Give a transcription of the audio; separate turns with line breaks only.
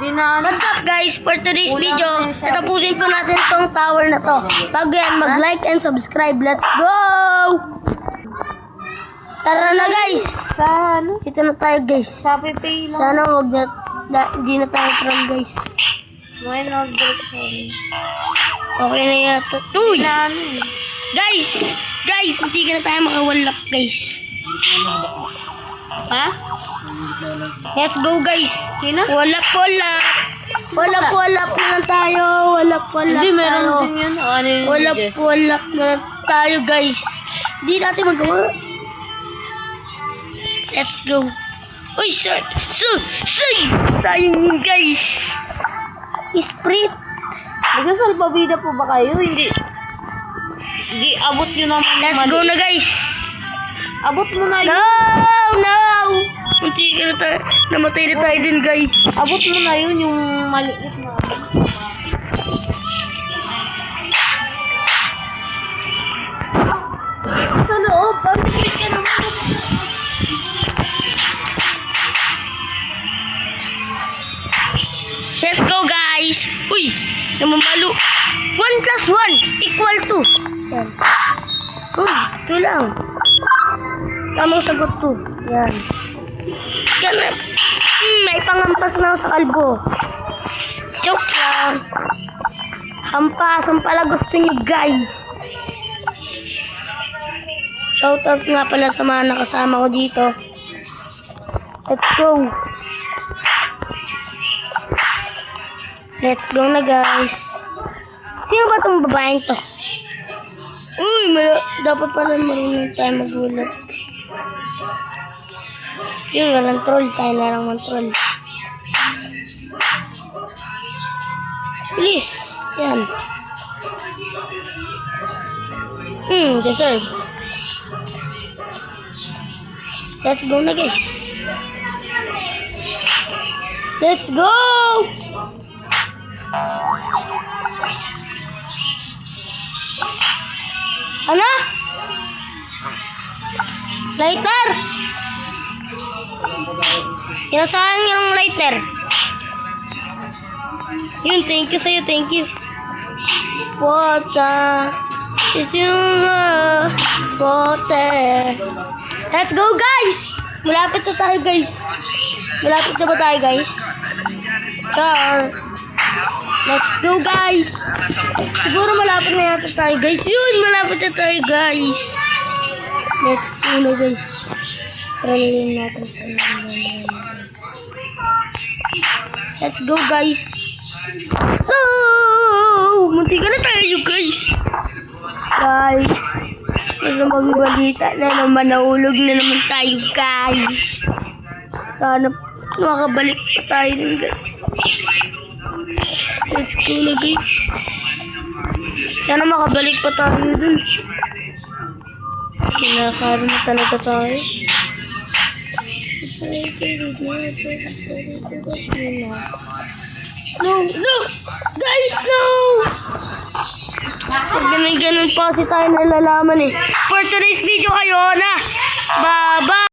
What's up guys? For today's video, tatapusin po natin tong tower na to. Bago yan, mag-like and subscribe. Let's go! Tara na guys! Ito na tayo guys.
Shopee Pay lang.
Sana wag na, hindi na tayo troll guys.
May nag-break sa amin.
Okay na yata. Tuy!
Na ano eh.
Guys, hindi ka na tayo makawalap guys.
Ha?
Let's go guys.
Sino?
Walap na lang tayo.
Hindi, meron din yun. O, ano yun?
Walap na lang tayo guys. Hindi natin magawa. Let's go. Uy, sayang yun guys. Sprint.
Nagsasalpabida po ba kayo? Hindi. Hindi, abot yun naman.
Let's go na guys.
Abot mo na yun.
No! Munti ka na tayo. Namatay na tayo dun guys.
Abot mo na yun, yung maliit na.
Sa loob, pabilis ka naman. Let's go guys. Uy, namamalo. 1 plus 1 equal to. Yan. Uy, ito lang. Tamang sagot to. Yan. Ganap. May pangampas na ako sa kalbo. Joke lang. Hampas, ang pala gusto niyo guys. Shoutout nga pala sa mga nakasama ko dito. Let's go. Let's go na guys. Sino ba itong babaeng to? Uy, dapat pala marunong tayo magulat. Yun, walang troll. Tayo na lang mag-troll. Please. Yan. Deserve. Let's go na guys. Let's go! Ano? Lighter? Sinasayang yung lighter. Yun, thank you sa'yo, thank you. Water is your water. Let's go guys! Malapit na tayo guys. Malapit na ba tayo guys? Char. Let's go guys. Siguro malapit na yata tayo guys. Yun, malapit na tayo guys. Let's go na guys. Trolling natin. Let's go guys. No! Munti ka na tayo guys. Guys. Basta mabibalita na naman. Nahulog na naman tayo guys. Sana makabalik pa tayo dun guys. Let's go na guys. Sana makabalik pa tayo dun. Kinakaroon na talaga tayo. No! Guys, no! Pag ganun pa kasi tayo nalalaman eh. For today's video kayo na. Bye-bye!